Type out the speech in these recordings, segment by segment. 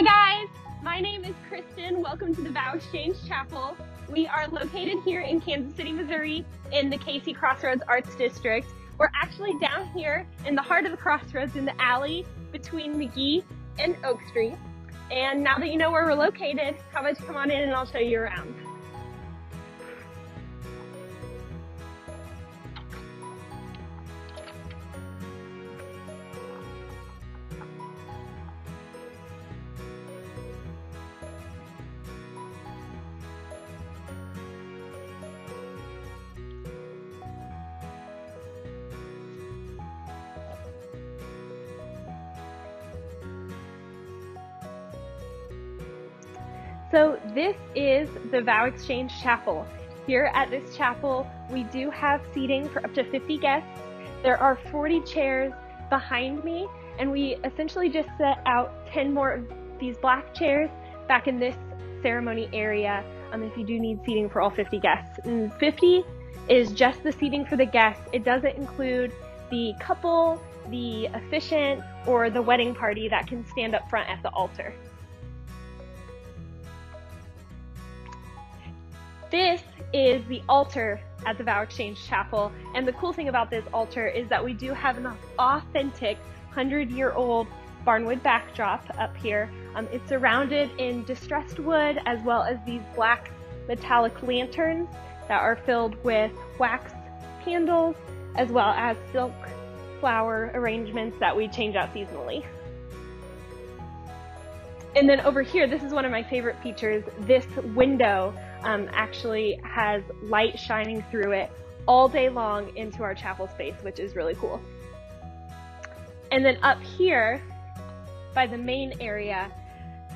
Hi guys, my name is Kristen. Welcome to the Vow Exchange Chapel. We are located here in Kansas City, Missouri in the Casey Crossroads Arts District. We're actually down here in the heart of the crossroads in the alley between McGee and Oak Street. And now that you know where we're located, how about you come on in and I'll show you around. So this is the Vow Exchange Chapel. Here at this chapel, we do have seating for up to 50 guests. There are 40 chairs behind me, and we essentially just set out 10 more of these black chairs back in this ceremony area if you do need seating for all 50 guests. And 50 is just the seating for the guests. It doesn't include the couple, the officiant, or the wedding party that can stand up front at the altar. This is the altar at the Vow Exchange Chapel, and the cool thing about this altar is that we do have an authentic 100-year-old barnwood backdrop up here. It's surrounded in distressed wood as well as these black metallic lanterns that are filled with wax candles as well as silk flower arrangements that we change out seasonally. And then over here, this is one of my favorite features. This window actually has light shining through it all day long into our chapel space, which is really cool. And then up here by the main area,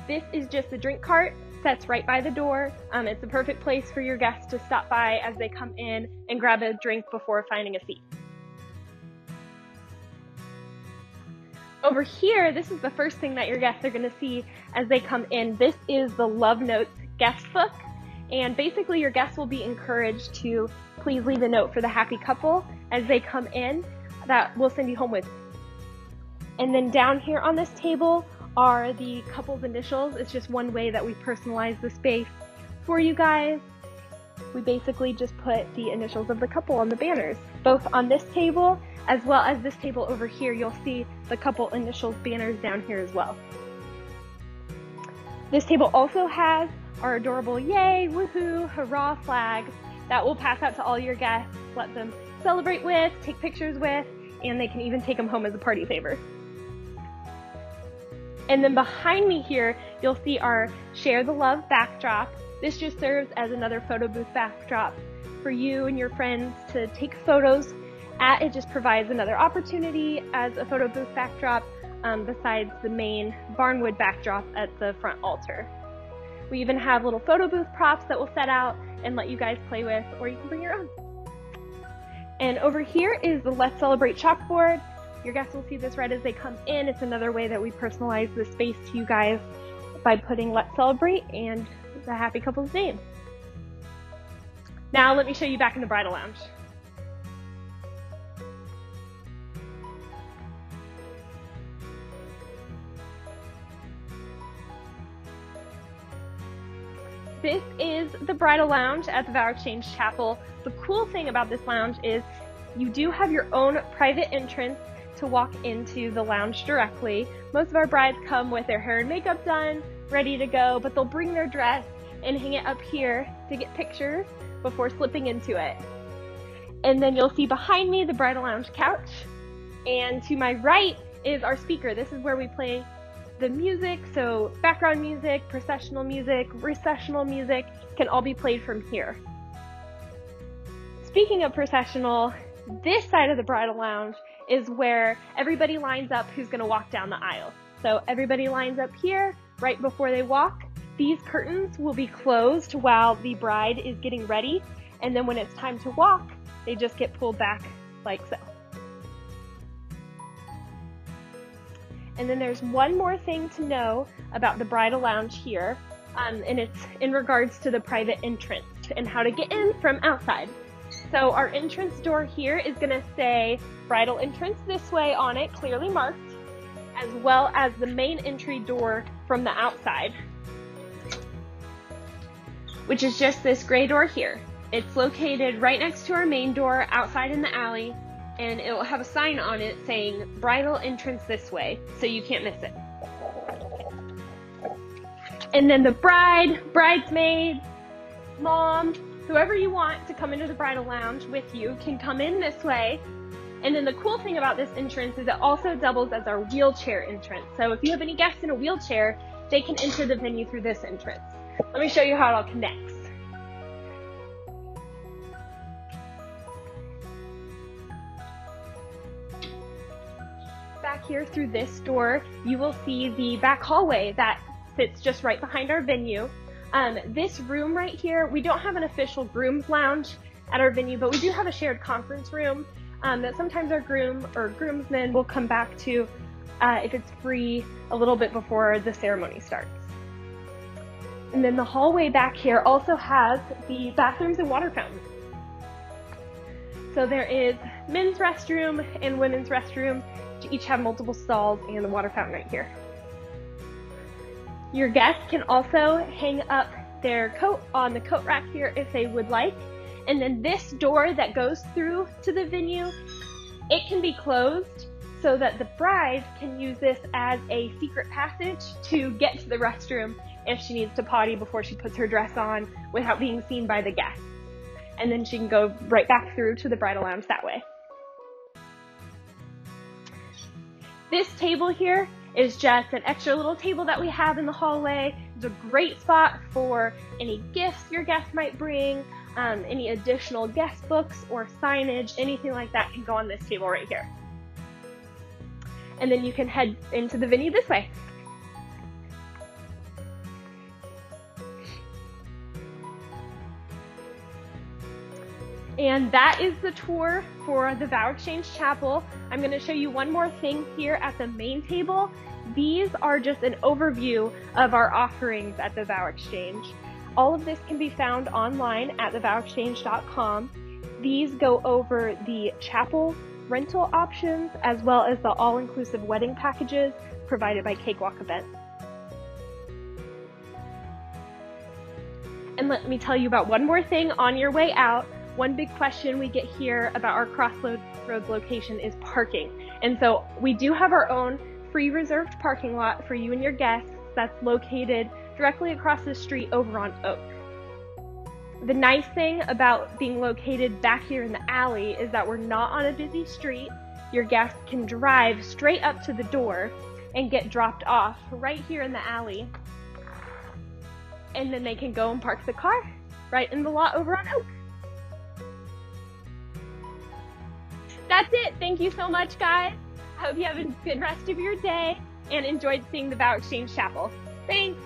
this is just the drink cart, sets right by the door. It's a perfect place for your guests to stop by as they come in and grab a drink before finding a seat. Over here, this is the first thing that your guests are going to see as they come in. This is the Love Notes guest book, and basically your guests will be encouraged to please leave a note for the happy couple as they come in that we'll send you home with. And then down here on this table are the couple's initials. It's just one way that we personalize the space for you guys. We basically just put the initials of the couple on the banners, both on this table as well as this table over here. You'll see the couple initials banners down here as well. This table also has our adorable yay, woohoo, hurrah flags that we'll pass out to all your guests, let them celebrate with, take pictures with, and they can even take them home as a party favor. And then behind me here, you'll see our Share the Love backdrop. This just serves as another photo booth backdrop for you and your friends to take photos at. It just provides another opportunity as a photo booth backdrop besides the main barnwood backdrop at the front altar. We even have little photo booth props that we'll set out and let you guys play with, or you can bring your own. And over here is the Let's Celebrate chalkboard. Your guests will see this right as they come in. It's another way that we personalize the space to you guys by putting Let's Celebrate and the happy couple's name. Now let me show you back in the bridal lounge. This is the bridal lounge at the Vow Exchange Chapel. The cool thing about this lounge is you do have your own private entrance to walk into the lounge directly. Most of our brides come with their hair and makeup done, ready to go, but they'll bring their dress and hang it up here to get pictures before slipping into it. And then you'll see behind me the bridal lounge couch, and to my right is our speaker. This is where we play the music, so background music, processional music, recessional music can all be played from here. Speaking of processional, this side of the bridal lounge is where everybody lines up who's going to walk down the aisle. So everybody lines up here right before they walk. These curtains will be closed while the bride is getting ready, and then when it's time to walk, they just get pulled back like so. And then there's one more thing to know about the bridal lounge here, and it's in regards to the private entrance and how to get in from outside. So our entrance door here is going to say bridal entrance this way on it, clearly marked. as well as the main entry door from the outside, which is just this gray door here. It's located right next to our main door outside in the alley, and it will have a sign on it saying bridal entrance this way, so you can't miss it. And then the bride, bridesmaid, mom, whoever you want to come into the bridal lounge with you can come in this way. And then the cool thing about this entrance is it also doubles as our wheelchair entrance. So if you have any guests in a wheelchair, they can enter the venue through this entrance. Let me show you how it all connects. Back here through this door, you will see the back hallway that sits just right behind our venue. This room right here, we don't have an official groom's lounge at our venue, but we do have a shared conference room that sometimes our groom or groomsmen will come back to if it's free a little bit before the ceremony starts. And then the hallway back here also has the bathrooms and water fountain. So there is men's restroom and women's restroom, which each have multiple stalls, and the water fountain right here. Your guests can also hang up their coat on the coat rack here if they would like. And then this door that goes through to the venue, it can be closed so that the bride can use this as a secret passage to get to the restroom if she needs to potty before she puts her dress on without being seen by the guests. And then she can go right back through to the bridal lounge that way. This table here is just an extra little table that we have in the hallway. It's a great spot for any gifts your guests might bring, any additional guest books or signage, anything like that can go on this table right here. And then you can head into the venue this way. And that is the tour for the Vow Exchange Chapel. I'm going to show you one more thing here at the main table. These are just an overview of our offerings at the Vow Exchange. All of this can be found online at thevowexchange.com. These go over the chapel rental options as well as the all-inclusive wedding packages provided by Cakewalk Events. And let me tell you about one more thing on your way out. One big question we get here about our Crossroads location is parking. And so we do have our own free reserved parking lot for you and your guests that's located directly across the street over on Oak. The nice thing about being located back here in the alley is that we're not on a busy street. Your guests can drive straight up to the door and get dropped off right here in the alley. And then they can go and park the car right in the lot over on Oak. That's it. Thank you so much, guys. I hope you have a good rest of your day and enjoyed seeing the Vow Exchange Chapel. Thanks.